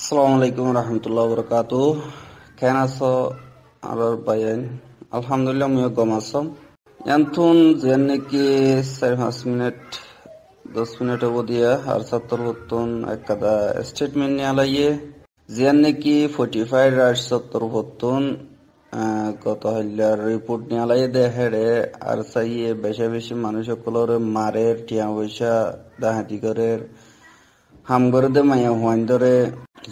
আসসালামু আলাইকুম রহমতুল্লাহ বরকাতুহ। কেন আছো আর বাইন? আলহামদুলিল্লাহ মুই গম আছম। ইয়ান্তুন যেন নাকি 4-5 মিনিট 10 মিনিট হবো দিয়া আর 70 একটা স্টেটমেন্ট নিয়ে আলাইয়ে যেন নাকি 45 আর 70 গত হইলার রিপোর্ট নিয়ে আলাইয়ে দেহেড়ে আর চাইয়ে বেশি বেশি মানুষ সকলের মারের টিয়া পয়সা দাহাতি করে হামগরদে মায়া হুয়াইন ধরে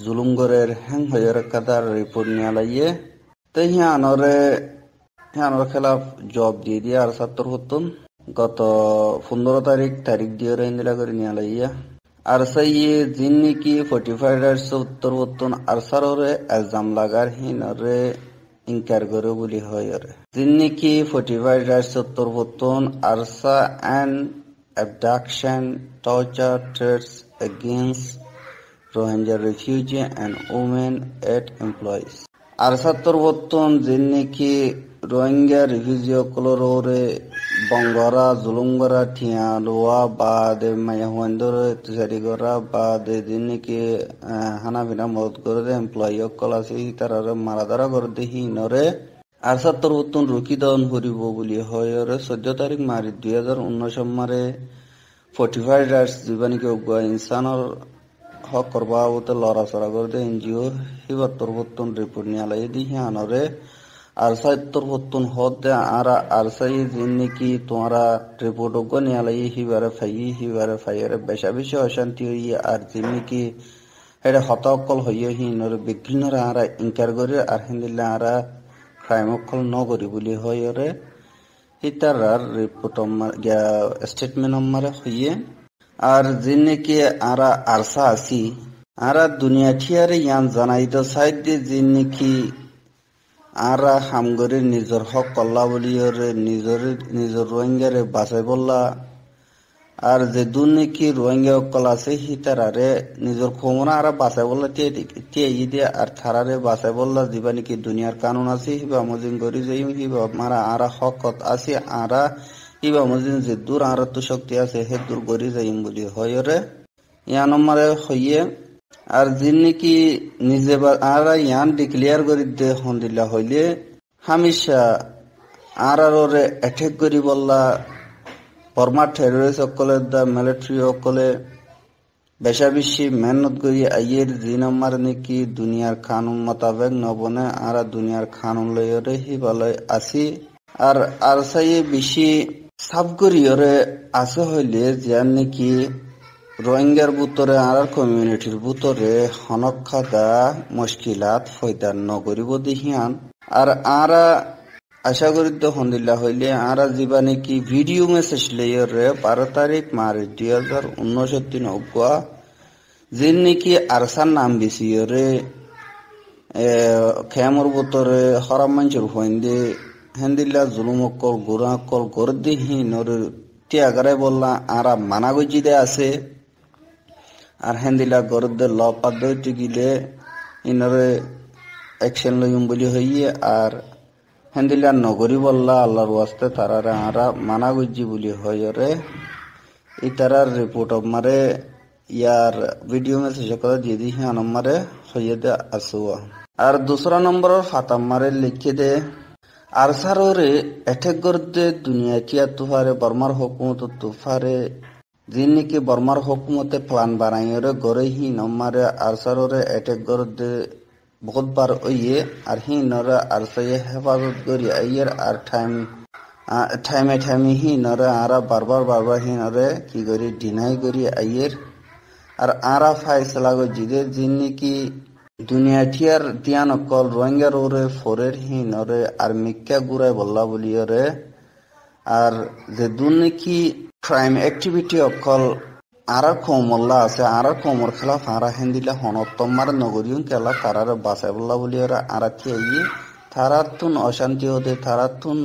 জুলুম গরের হ্যাং হইয়ের কাদার রিপোর্ট নিয়ে আলাইয়ে তো হিয়ানর খেলাফ জব দিয়ে আর 70 গত 15 তারিখ দিয়ে ইন্দিরা করে নিয়ে আলাইয়া আর সাইয়ে জিন নাকি 45 আর 70 আর সাররে এলজাম লাগার হিনরে ইনকার করে বলি হয় জিন নাকি 45 আর 70 ARSA and abduction, torture, threats against Rohingya refugees and women aid employees. আর 70 জিন নাকি রোহিঙ্গা রিফিউজি কলরে বঙ্গরা জুলুমগরা ঠিয়া লোয়া বা দে মায়া হুয়ান্দরে তুষারি করা বা দে জিন নাকি হানা বিনা মদত করে দে এমপ্লয়ি কল আছে তারা মারাদারা করে দে হিনরে আর 70 রুকি দন হরিব বলি হয় 14 তারিখ মারি 2019 মারে 45 রাইটস জীবনীকে ইনসানর হক করবা ওতে লড়াচড়া করে দে এনজিও 77 রিপোর্ট নিয়ে আলাই দি হিয়ানরে আর 70 হদ দে আর সাই জিন নাকি তোমারা রিপোর্ট নিয়ে আলাই হিবারে ফাইয়ারে বেশা বেশি অশান্তি হইয়ে আর জিন নাকি এটা হতাকল হইয়ে হিনরে বিঘ্নরা আরা ইনকার করে আর হিন্দিল্লা আরা ক্রাইম অকল নগরী বলি হয় হিতারার রিপোর্ট স্টেটমেন্ট আমারে হইয়ে আর যে নাকি আরা আরসা আছি আরা দুনিয়া ঠিয়ারে ইয়ান জানাই তো সাইড দিয়ে যে নাকি আরা হামগরে নিজের হক কল্লা বলি নিজের রোহিঙ্গারে বাঁচাই বললা আর যে দু নাকি রোহিঙ্গা অকল আছে হিতারারে নিজের ক্ষমতা আরা বাঁচাই বললা টিয়ে দিয়ে আর থারারে বাঁচাই বললা যিবা নাকি দুনিয়ার কানুন আছে হিবা মজিন করি যাই হিবা মারা আরা হকত আছে আরা হিবা মজিন যে দূর আরা তো শক্তি আছে হে দূর করি যাইম বলি হয় রে ইয়ান মারে হইয়ে আর যিন নাকি নিজে আরা ইয়ান ডিক্লিয়ার করি দে হন্দিল্লা হইলে হামেশা আরারে অ্যাটাক করি বললা বর্মা টেররিস্ট সকলে দা মিলিটারি সকলে বেশা বেশি মেহনত করি আইয়ের জিন আমার নাকি দুনিয়ার কানুন মোতাবেক নবনে আর দুনিয়ার কানুন লয়রে হি বলয় আসি আর সাইয়ে বেশি সাফ করিয়রে আছে হইলে যার নাকি রোহিঙ্গার ভিতরে আর কমিউনিটির ভিতরে হনক্ষাদা মুশকিলাত ফয়দার নগরিব দিহিয়ান আর আরা আশা করি তো হন্দিল্লা হইলে আরা যিবা নাকি ভিডিও মেসেজ লেয়রে 12 তারিখ মার্চ 2019 দিন অগুয়া যিন নাকি আরসার নাম বেশিরে খেমর ভিতরে হরাম মানুষের হইন্দে হেন্দিল্লা জুলুম অকল গোড়া অকল করে দিহি নরে টিয়াগারে বললা আরা মানা গজি দে আছে আর হেন্দিল্লা গরদ দে ল পাদ্দতি গিলে ইনরে অ্যাকশন লইম বলি হইয়ে আর হেন্দিল্লা নগরী বললা আল্লাহর ওয়াস্তে তারারে আরা মানা গজি বলি হইরে এই তারার রিপোর্ট মারে ইয়ার ভিডিও মেসেজ করে দিয়ে দি হ্যাঁ নম্বরে হইয়ে দে আসুয়া আর দুসরা নম্বরের ফাতাম মারে লিখে দে আর সাররে অ্যাটাক করতে দুনিয়া কিয়া তুফারে বর্মার হুকুমত তুফারে যিন নাকি বর্মার হুকুমতে প্লান বানাইরে গড়ে হি নম্বরে আর সাররে অ্যাটাক করতে বহুত বার ওইয়ে আর হি নরে আর সাইয়ে হেফাজত করি আইয়ের আর টাইমে হি নরে আরা বারবার হি নরে কি করি ডিনাই করি আইয়ের আর আরা ফাইসলা গজিদে যিন নাকি দুনিয়া ঠিয়ার দিয়ান অকল রোহিঙ্গার ওরে ফোরের হি নরে আর মিক্কা গুড়াই বললা বলিয়রে আর যে দুন নাকি ক্রাইম অ্যাক্টিভিটি অকল আরা কমল্লা আছে আরা কমর খেলা আরা হেন্দিলা হনত্তমার নগরীয় খেলা তারারে বাঁচাই বললা বলিয়রে আরা থিয়ে তারার তুন অশান্তি হতে তারার তুন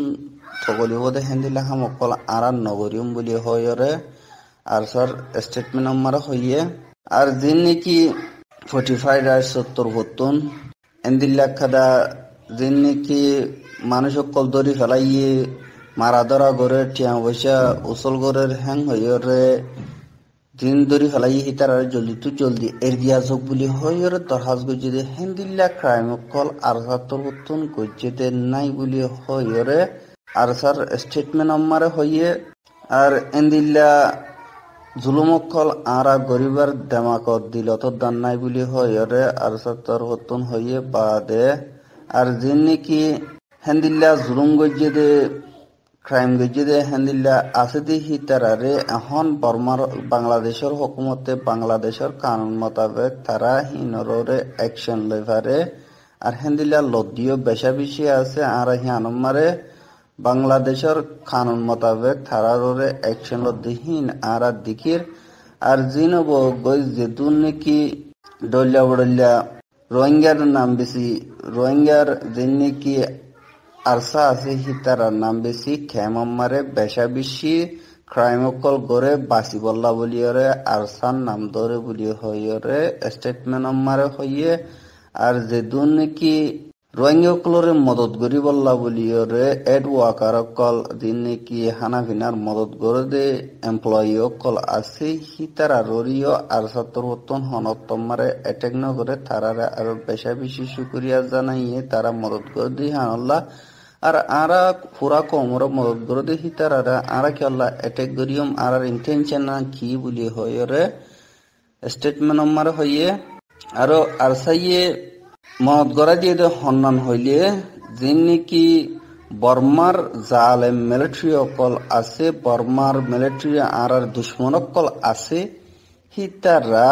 থগলি হতে হেন্দিলা হাম অকল আরা নগরীয় বলি হয়রে আর স্যার স্টেটমেন্ট আমার হইয়ে আর যিন নাকি 45 আর 70 এন্দিল্লা খাদা যিন নাকি মানুষ অকল দরি ফেলাইয়ে মারা ধরা করে টিয়া পয়সা উসল করে হ্যাং হইরে দিন ধরি ফেলাই হিতার জলদি এর দিয়া যোগ বুলি হইর দরহাজ গজ্জিদে হেন্দিল্লা ক্রাইম কল আরসাতর উত্তন গজ্জিদে নাই বুলি হইরে আরসার স্টেটমেন্ট আমারে হইয়ে আর এন্দিল্লা জুলুমকল আরা গরিবার দেমাকত দিলত দান নাই বুলি হইরে আরসাতর উত্তন হইয়ে বাদে আর যিন নাকি হেন্দিল্লা জুলুম গজ্জিদে ক্রাইম গজ্জিদে হেন্দিল্লা আসিদি হিতারারে এখন বর্মার বাংলাদেশের হুকুমতে বাংলাদেশের কানুন মোতাবেক তারা হিনরে অ্যাকশন লই পারে আর হেন্দিল্লা লদ্দিও বেশা বেশি আছে আর হিয়ানমারে বাংলাদেশের কানুন মোতাবেক তারারে অ্যাকশন লদ্দিহীন আর দিকির আর জিনব গই যেতুন নাকি ডল্লা বড়ল্লা রোহিঙ্গার নাম বেশি রোহিঙ্গার যিন নাকি আরসা আছে হিতারার নাম বেশি খেমারে বেশা বেশি ক্রাইমকল গড়ে বাঁচি বল্লা বলিয়রে আরসার নাম ধরে বলি হইরে স্টেটমেন্ট আমারে হইয়ে আর যেদুন নাকি রোহিঙ্গাকলরে মদত করি বল্লা বলিয়রে এড ওয়াকার কল দিন নাকি হানাফিনার মদত করে দে এমপ্লয়ি কল আছে হিতারা ররিও আরসাতর হতন হনতমারে অ্যাটেক ন করে তারারে আরো বেশা বেশি শুকরিয়া জানাইয়ে তারা মদত করে দি হানল্লাহ আর আরা পুরা কমর মদত করে দেখি তারা আরা কি আল্লাহ অ্যাটেক করিয়ম আর ইন্টেনশন না কি বলি হইরে স্টেটমেন্ট আমার হইয়ে আরো আর সাইয়ে মদত করা দিয়ে হন্নান হইলে যিন নাকি বর্মার জালেম মিলিটারি অকল আছে বর্মার মিলিটারি আর দুশ্মন অকল আছে হিতারা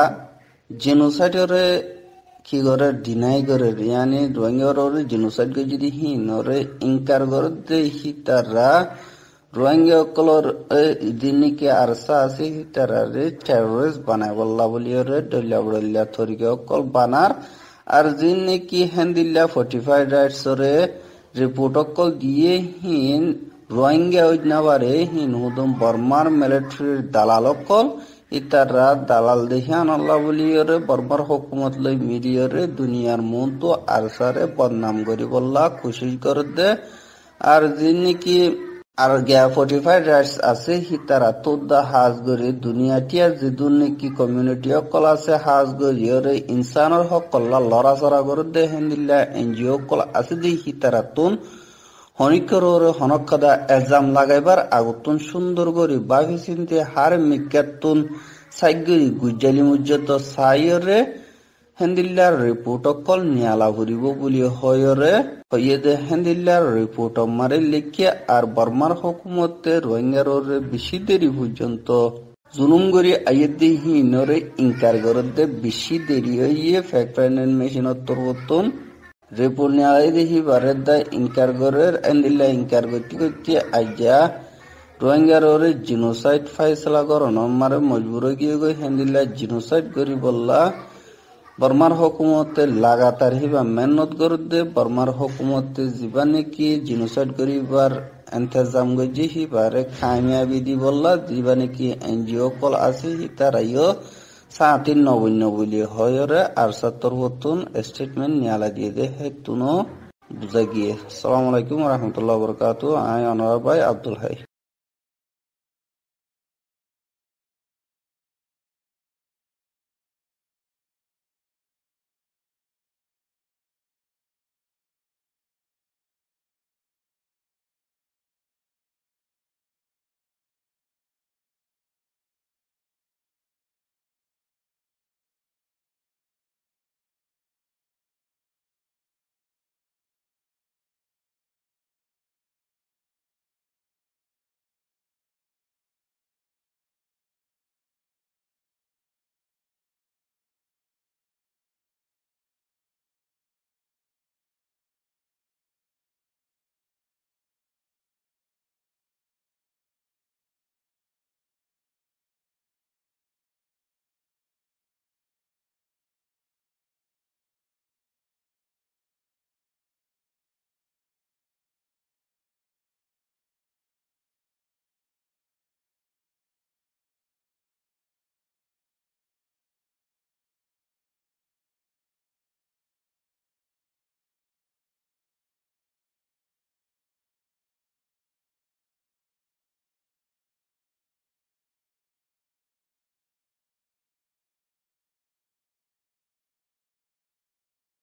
জেনোসাইডরে কি করে ডিনাই করে ইয়ানি রোহিঙ্গার জেনোসাইড করে যদি হিনরে ইনকার করে দে হিতারা রোহিঙ্গা কলর দিন নাকি আরসা আছে হিতারারে টেররিস্ট বানাই বল্লা বলিয়রে ডল্লা বড়ল্লা থরিকে অকল বানার আর যিন নাকি হেন্দিল্লা 45 রাইটসরে রিপোর্ট অকল দিয়ে হিন রোহিঙ্গা ওইনাবারে হিন হুদম বর্মার মিলিটারির দালাল অকল ইতারা দালাল দেখিয়ান আল্লাহ বলিয়রে বর্মার হুকুমত লই মিলিয়রে দুনিয়ার মতো আরসারে বদনাম করি বল্লা খুশি করে দে আর যিন নাকি আর গিয়া 45 রাইটস আছে হিতারা তোদা হাজ গরি দুনিয়াটিয়া যেদুন নাকি কমিউনিটি অকল আছে হাজ গরিয়রে ইনসানের হক কল্লা লড়াচড়া করে দে হেন্দিল্লা এনজিও কল আছে দি হিতারা তুন হনিকরে হনকদা এক্সাম লাগাইবার আগুতুন সুন্দর করি বাভি চিন্তে হার মিকাতুন সাইগরি গুজালি মুজ্জত সাইরে হেন্দিল্লার রিপোর্ট অকল নিয়ালা ঘুরিব বলি হয়রে হইয়ে দে হেন্দিল্লার রিপোর্ট মারে লিখিয়া আর বর্মার হুকুমতে রোহিঙ্গার বেশি দেরি পর্যন্ত জুলুম করি আইয়ে দি হিনরে ইনকার করে দে বেশি দেরি হইয়ে ফ্যাক্ট ফাইন্যান্স মেশিন তরবতন রিপোর্ট নিয়ালাই দেখি বারে দা ইনকার করে হেন্দিল্লা ইনকার করতে আইয়া রোহিঙ্গার জিনোসাইড ফাইসলা করন মারে মজবুর গিয়ে গই হেন্দিল্লা জিনোসাইড করি বললা বর্মার হুকুমতে লাগাতার হিবা মেহনত করে দে বর্মার হুকুমতে যিবা নাকি জিনোসাইড করিবার ইন্তজাম গজি হিবারে কামিয়াবি দি বললা যিবা নাকি এনজিও কল আছে তারাইও সাতিন নবন্য বলি হয়রে আর সত্তর হতুন স্টেটমেন্ট নিয়ালা দিয়ে দে হেতুনো বুঝা গিয়ে। আসসালামু আলাইকুম ওয়া রাহমাতুল্লাহি ওয়া বারাকাতুহু। আই অনার ভাই আব্দুল হাই।